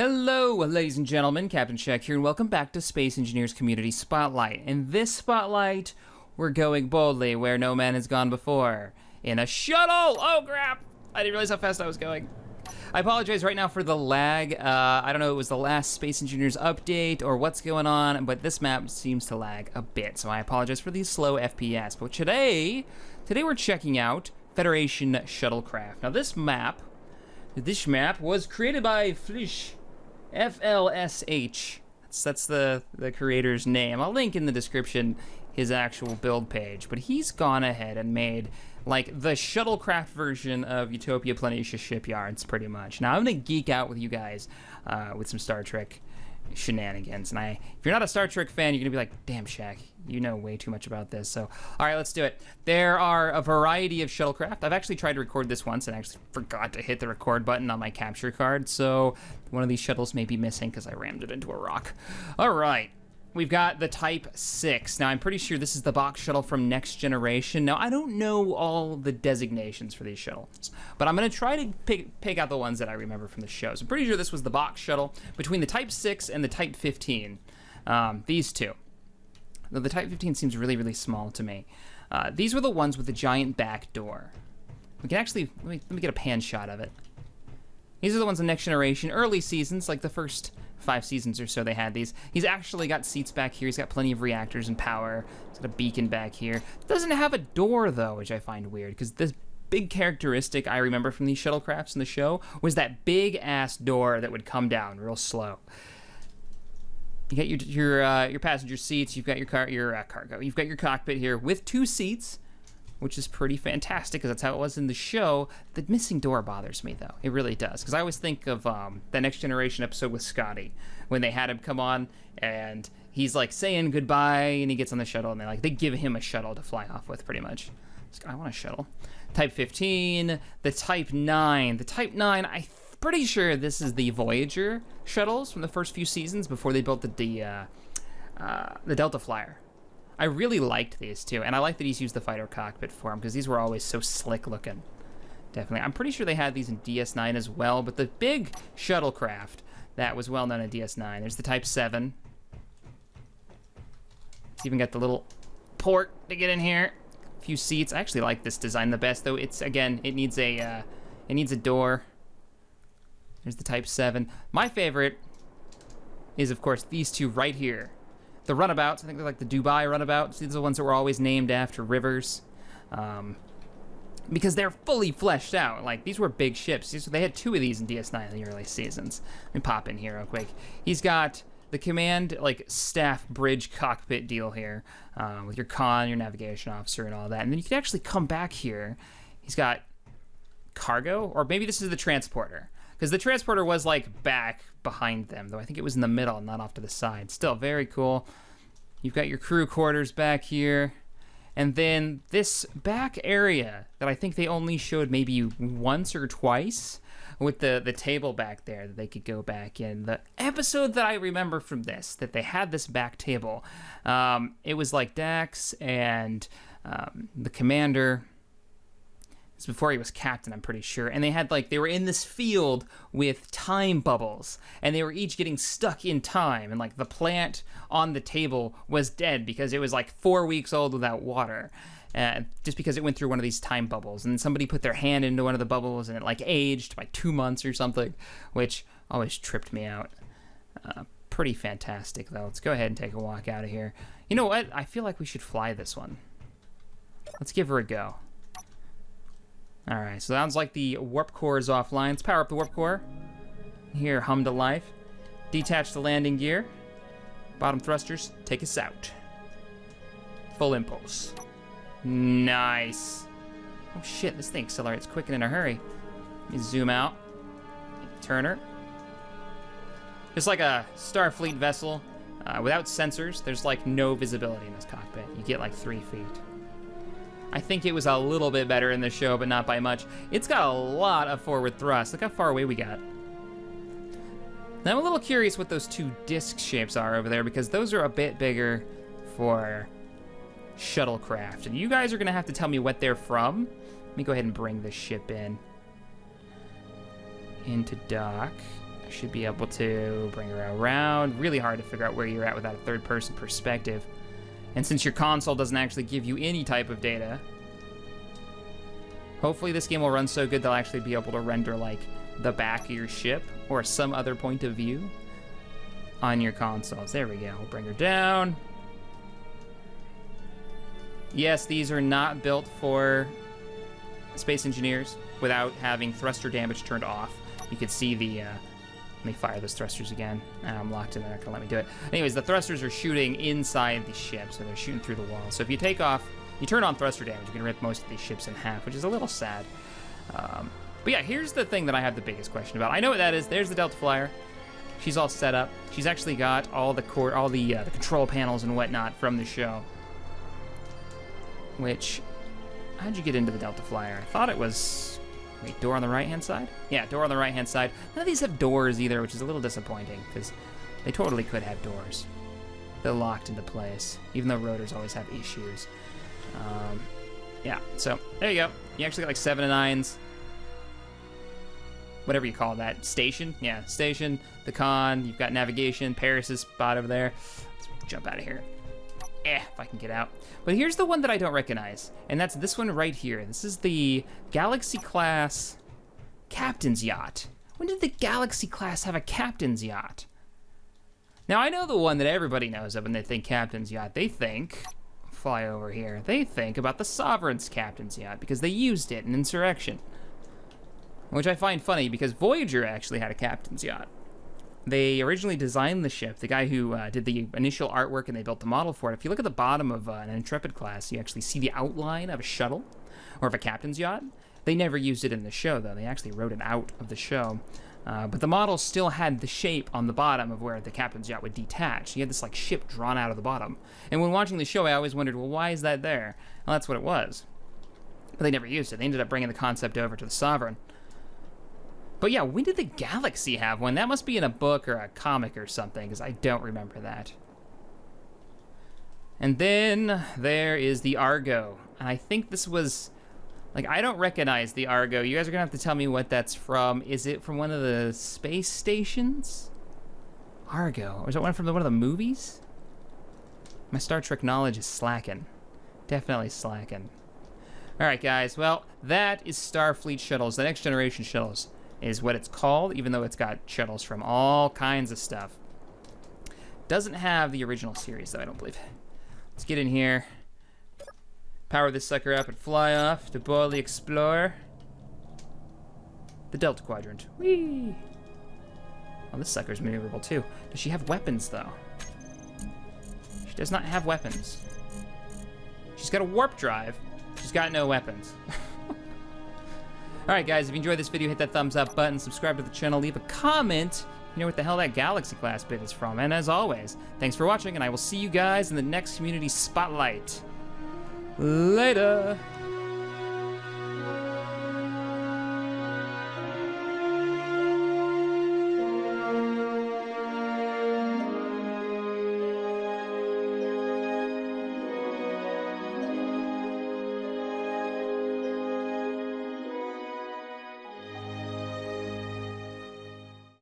Hello, ladies and gentlemen, Captain Shaq here, and welcome back to Space Engineers Community Spotlight. In this spotlight, we're going boldly where no man has gone before. In a shuttle! Oh crap! I didn't realize how fast I was going. I apologize right now for the lag. I don't know if it was the last Space Engineers update or what's going on, but this map seems to lag a bit, so I apologize for these slow FPS. But today we're checking out Federation Shuttlecraft. Now this map was created by fLSh. fLSh. That's the creator's name. I'll link in the description his actual build page, but he's gone ahead and made like the shuttlecraft version of Utopia Planitia Shipyards, pretty much. Now I'm gonna geek out with you guys with some Star Trek shenanigans, and if you're not a Star Trek fan, you're gonna be like, damn Shaq, you know way too much about this. So all right, let's do it. There are a variety of shuttlecraft. I've actually tried to record this once and actually forgot to hit the record button on my capture card, so one of these shuttles may be missing because I rammed it into a rock. All right, we've got the Type 6. Now, I'm pretty sure this is the box shuttle from Next Generation. Now, I don't know all the designations for these shuttles, but I'm going to try to pick out the ones that I remember from the show. So I'm pretty sure this was the box shuttle between the Type 6 and the Type 15. These two. Though the Type 15 seems really, really small to me. These were the ones with the giant back door. We can actually, let me get a pan shot of it. These are the ones in Next Generation, early seasons, like the first 5 seasons or so they had these. He's actually got seats back here. He's got plenty of reactors and power. He's got a beacon back here. Doesn't have a door though, which I find weird, because this big characteristic I remember from these shuttlecrafts in the show was that big ass door that would come down real slow. You got your passenger seats. You've got your cargo. You've got your cockpit here with 2 seats, which is pretty fantastic because that's how it was in the show. The missing door bothers me though. It really does, because I always think of the Next Generation episode with Scotty when they had him come on and he's like saying goodbye and he gets on the shuttle and they give him a shuttle to fly off with, pretty much. I want a shuttle. Type 15, the Type 9. The Type 9, I'm pretty sure this is the Voyager shuttles from the first few seasons before they built the Delta Flyer. I really liked these too, and I like that he's used the fighter cockpit for them because these were always so slick looking. Definitely. I'm pretty sure they had these in DS9 as well, but the big shuttlecraft that was well known in DS9, there's the Type 7. It's even got the little port to get in here. A few seats. I actually like this design the best, though. It's, again, it needs a door. There's the Type 7. My favorite is, of course, these two right here. The runabouts, I think they're like the Dubai runabouts. These are the ones that were always named after rivers. Because they're fully fleshed out. Like, these were big ships. They had 2 of these in DS9 in the early seasons. Let me pop in here real quick. He's got the command, staff bridge cockpit deal here. With your con, your navigation officer, and all that. And then you can actually come back here. He's got cargo, or maybe this is the transporter. Because the transporter was back behind them, though I think it was in the middle, not off to the side. Still very cool. You've got your crew quarters back here. And then this back area that I think they only showed maybe once or twice with the table back there that they could go back in. The episode that I remember from this, that they had this back table, it was like Dax and the commander. It's before he was captain, I'm pretty sure. And they had they were in this field with time bubbles, and they were each getting stuck in time. And the plant on the table was dead because it was 4 weeks old without water, just because it went through one of these time bubbles. And somebody put their hand into one of the bubbles, and it aged by 2 months or something, which always tripped me out. Pretty fantastic though. Let's go ahead and take a walk out of here. You know what? I feel like we should fly this one. Let's give her a go. Alright, so sounds like the warp core is offline. Let's power up the warp core. Here, hum to life. Detach the landing gear. Bottom thrusters, take us out. Full impulse. Nice. Oh shit, this thing accelerates quick and in a hurry. Let me zoom out. Turn her. Just like a Starfleet vessel, without sensors, there's no visibility in this cockpit. You get 3 feet. I think it was a little bit better in the show, but not by much. It's got a lot of forward thrust. Look how far away we got. Now I'm a little curious what those 2 disc shapes are over there, because those are a bit bigger for shuttlecraft. And you guys are gonna have to tell me what they're from. Let me go ahead and bring this ship into dock. should be able to bring her around. Really hard to figure out where you're at without a third-person perspective. And since your console doesn't actually give you any type of data, hopefully this game will run so good they'll actually be able to render, like, the back of your ship or some other point of view on your consoles. There we go. We'll bring her down. Yes, these are not built for Space Engineers without having thruster damage turned off. You can see the, let me fire those thrusters again. I'm locked in there, not gonna let me do it. Anyways, the thrusters are shooting inside the ship, so they're shooting through the wall. So if you take off, you turn on thruster damage, you can rip most of these ships in half, which is a little sad. But yeah, here's the thing that I have the biggest question about. I know what that is. There's the Delta Flyer. She's all set up. She's actually got all the the control panels and whatnot from the show. Which, how'd you get into the Delta Flyer? I thought it was, wait, door on the right-hand side? Yeah, door on the right-hand side. None of these have doors either, which is a little disappointing, because they totally could have doors. They're locked into place, even though rotors always have issues. Yeah, so there you go. You actually got like 7 and 9s. Whatever you call that. Station? Yeah, station, the con, you've got navigation, Paris' spot over there. Let's jump out of here. If I can get out. But here's the one that I don't recognize, and that's this one right here. This is the Galaxy-Class Captain's Yacht. When did the Galaxy-Class have a Captain's Yacht? Now, I know the one that everybody knows of when they think Captain's Yacht. They think, fly over here, they think about the Sovereign's Captain's Yacht, because they used it in Insurrection. Which I find funny, because Voyager actually had a Captain's Yacht. They originally designed the ship, the guy who did the initial artwork and they built the model for it. If you look at the bottom of an Intrepid class, you actually see the outline of a shuttle or of a captain's yacht. They never used it in the show, though. They actually wrote it out of the show. But the model still had the shape on the bottom of where the captain's yacht would detach. You had this like ship drawn out of the bottom. And when watching the show, I always wondered, well, why is that there? Well, that's what it was. But they never used it. They ended up bringing the concept over to the Sovereign. But yeah, when did the Galaxy have one? That must be in a book or a comic or something, because I don't remember that. And then there is the Argo. And I think this was, like, I don't recognize the Argo. You guys are going to have to tell me what that's from. Is it from one of the space stations? Argo. Or is it one from one of the movies? My Star Trek knowledge is slacking. Definitely slacking. All right, guys. Well, that is Starfleet Shuttles, the next generation Shuttles is what it's called, even though it's got shuttles from all kinds of stuff. Doesn't have the original series, though, I don't believe. Let's get in here, power this sucker up, and fly off to boldly explore the Delta Quadrant. Whee! Oh, this sucker's maneuverable, too. Does she have weapons, though? She does not have weapons. She's got a warp drive. She's got no weapons. Alright guys, if you enjoyed this video, hit that thumbs up button, subscribe to the channel, leave a comment, you know what the hell that Galaxy-Class bit is from, and as always, thanks for watching, and I will see you guys in the next Community Spotlight. Later!